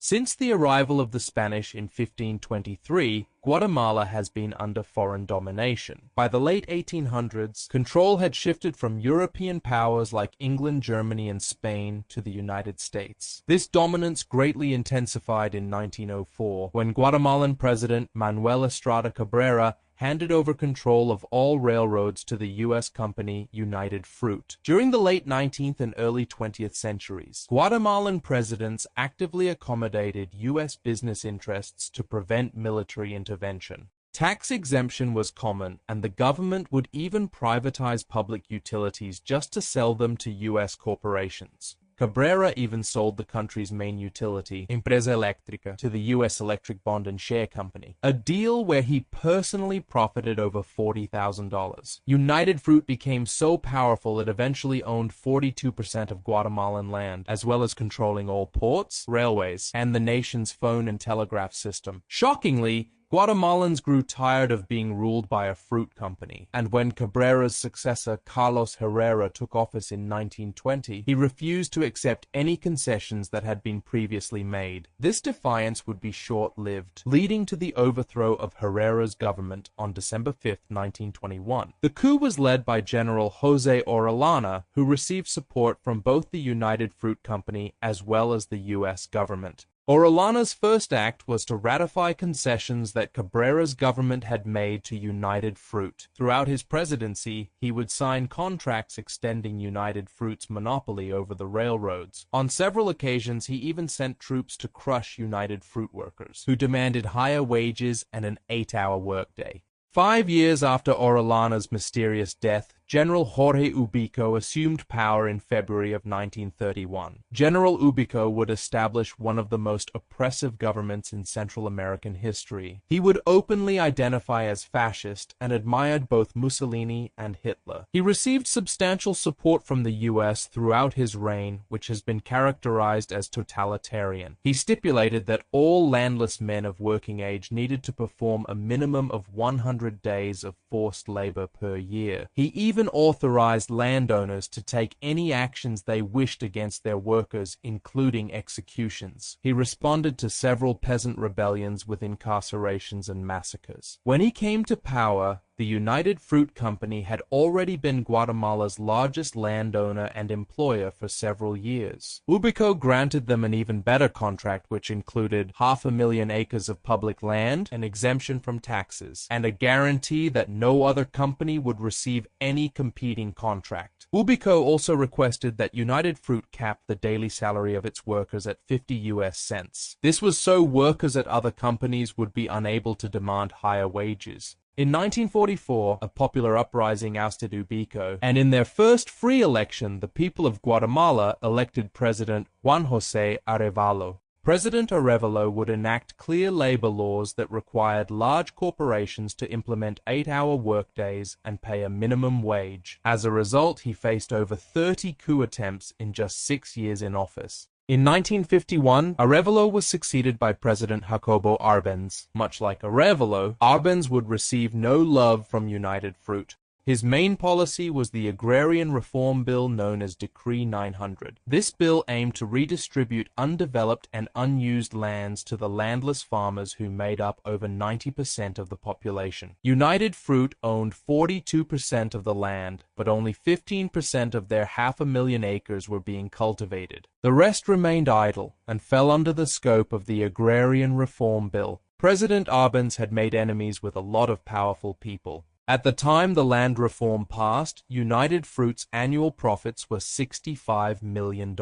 Since the arrival of the Spanish in 1523, Guatemala has been under foreign domination. By the late 1800s, control had shifted from European powers like England, Germany, and Spain to the United States. This dominance greatly intensified in 1904, when Guatemalan President Manuel Estrada Cabrera handed over control of all railroads to the U.S. company United Fruit. During the late 19th and early 20th centuries, Guatemalan presidents actively accommodated U.S. business interests to prevent military intervention. Tax exemption was common, and the government would even privatize public utilities just to sell them to U.S. corporations. Cabrera even sold the country's main utility, Empresa Eléctrica, to the U.S. Electric Bond and Share Company, a deal where he personally profited over $40,000. United Fruit became so powerful it eventually owned 42% of Guatemalan land, as well as controlling all ports, railways, and the nation's phone and telegraph system. Shockingly, Guatemalans grew tired of being ruled by a fruit company, and when Cabrera's successor Carlos Herrera took office in 1920, he refused to accept any concessions that had been previously made. This defiance would be short-lived, leading to the overthrow of Herrera's government on December 5, 1921. The coup was led by General José Orellana, who received support from both the United Fruit Company as well as the U.S. government. Orellana's first act was to ratify concessions that Cabrera's government had made to United Fruit. Throughout his presidency, he would sign contracts extending United Fruit's monopoly over the railroads. On several occasions, he even sent troops to crush United Fruit workers, who demanded higher wages and an 8-hour workday. 5 years after Orellana's mysterious death, General Jorge Ubico assumed power in February of 1931. General Ubico would establish one of the most oppressive governments in Central American history. He would openly identify as fascist and admired both Mussolini and Hitler. He received substantial support from the U.S. throughout his reign, which has been characterized as totalitarian. He stipulated that all landless men of working age needed to perform a minimum of 100 days of forced labor per year. He even authorized landowners to take any actions they wished against their workers, including executions. He responded to several peasant rebellions with incarcerations and massacres. When he came to power, the United Fruit Company had already been Guatemala's largest landowner and employer for several years. Ubico granted them an even better contract, which included 500,000 acres of public land, an exemption from taxes, and a guarantee that no other company would receive any competing contract. Ubico also requested that United Fruit cap the daily salary of its workers at 50 US cents. This was so workers at other companies would be unable to demand higher wages. In 1944, a popular uprising ousted Ubico, and in their first free election, the people of Guatemala elected President Juan José Arevalo. President Arevalo would enact clear labor laws that required large corporations to implement 8-hour workdays and pay a minimum wage. As a result, he faced over 30 coup attempts in just 6 years in office. In 1951, Arevalo was succeeded by President Jacobo Arbenz. Much like Arevalo, Arbenz would receive no love from United Fruit. His main policy was the agrarian reform bill known as Decree 900. This bill aimed to redistribute undeveloped and unused lands to the landless farmers who made up over 90% of the population. United Fruit owned 42% of the land, but only 15% of their 500,000 acres were being cultivated. The rest remained idle and fell under the scope of the agrarian reform bill. President Arbenz had made enemies with a lot of powerful people. At the time the land reform passed, United Fruit's annual profits were $65 million,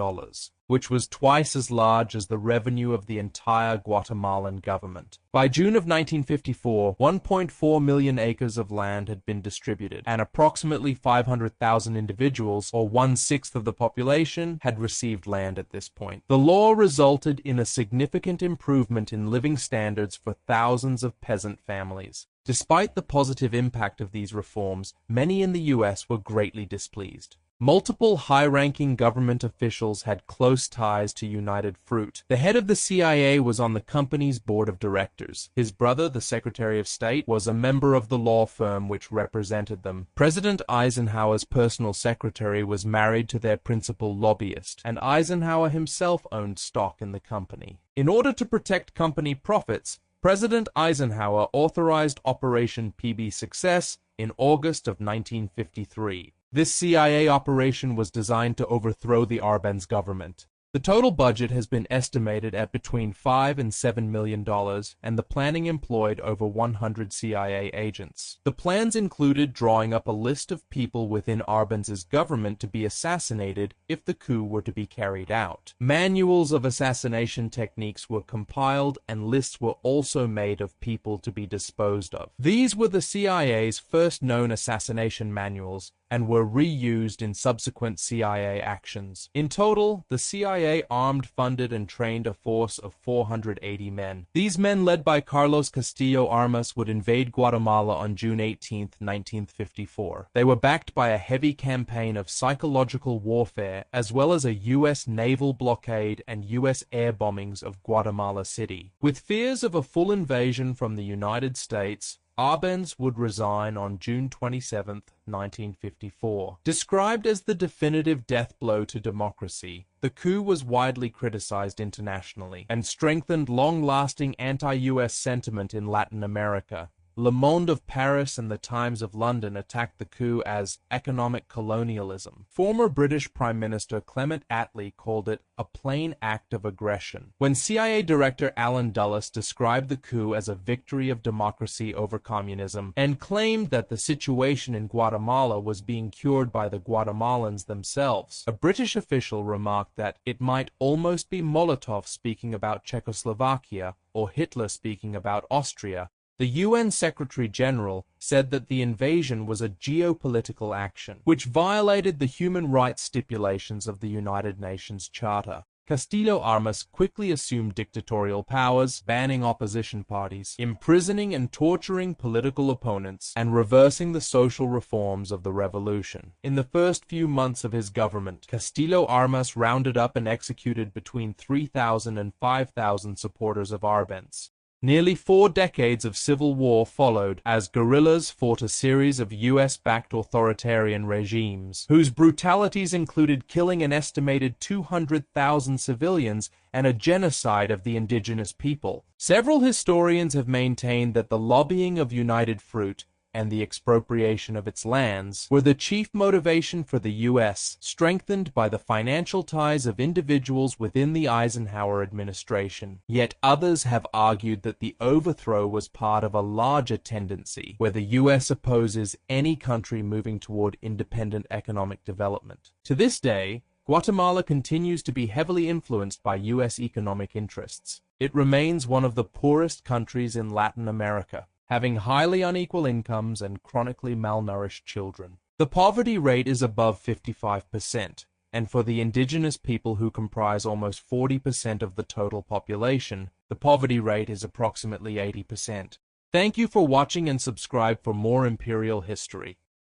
which was twice as large as the revenue of the entire Guatemalan government. By June of 1954, 1.4 million acres of land had been distributed, and approximately 500,000 individuals, or 1/6 of the population, had received land at this point. The law resulted in a significant improvement in living standards for thousands of peasant families. Despite the positive impact of these reforms, many in the U.S. were greatly displeased. Multiple high-ranking government officials had close ties to United Fruit. The head of the CIA was on the company's board of directors. His brother, the Secretary of State, was a member of the law firm which represented them. President Eisenhower's personal secretary was married to their principal lobbyist, and Eisenhower himself owned stock in the company. In order to protect company profits, President Eisenhower authorized Operation PB Success in August of 1953. This CIA operation was designed to overthrow the Arbenz government. The total budget has been estimated at between $5 and $7 million, and the planning employed over 100 CIA agents. The plans included drawing up a list of people within Arbenz's government to be assassinated if the coup were to be carried out. Manuals of assassination techniques were compiled, and lists were also made of people to be disposed of. These were the CIA's first known assassination manuals, and were reused in subsequent CIA actions. In total, the CIA armed, funded, and trained a force of 480 men. These men, led by Carlos Castillo Armas, would invade Guatemala on June 18, 1954. They were backed by a heavy campaign of psychological warfare, as well as a U.S. naval blockade and U.S. air bombings of Guatemala City. With fears of a full invasion from the United States, Arbenz would resign on June 27, 1954. Described as the definitive death blow to democracy, the coup was widely criticized internationally and strengthened long-lasting anti-US sentiment in Latin America. Le Monde of Paris and the Times of London attacked the coup as economic colonialism. Former British Prime Minister Clement Attlee called it a plain act of aggression. When CIA Director Alan Dulles described the coup as a victory of democracy over communism and claimed that the situation in Guatemala was being cured by the Guatemalans themselves, a British official remarked that it might almost be Molotov speaking about Czechoslovakia or Hitler speaking about Austria. The UN Secretary-General said that the invasion was a geopolitical action, which violated the human rights stipulations of the United Nations Charter. Castillo Armas quickly assumed dictatorial powers, banning opposition parties, imprisoning and torturing political opponents, and reversing the social reforms of the revolution. In the first few months of his government, Castillo Armas rounded up and executed between 3,000 and 5,000 supporters of Arbenz. Nearly 4 decades of civil war followed as guerrillas fought a series of US-backed authoritarian regimes, whose brutalities included killing an estimated 200,000 civilians and a genocide of the indigenous people. Several historians have maintained that the lobbying of United Fruit and the expropriation of its lands were the chief motivation for the U.S., strengthened by the financial ties of individuals within the Eisenhower administration. Yet others have argued that the overthrow was part of a larger tendency where the U.S. opposes any country moving toward independent economic development. To this day, Guatemala continues to be heavily influenced by U.S. economic interests. It remains one of the poorest countries in Latin America, having highly unequal incomes and chronically malnourished children. The poverty rate is above 55%, and for the indigenous people who comprise almost 40% of the total population, the poverty rate is approximately 80%. Thank you for watching and subscribe for more Imperial history.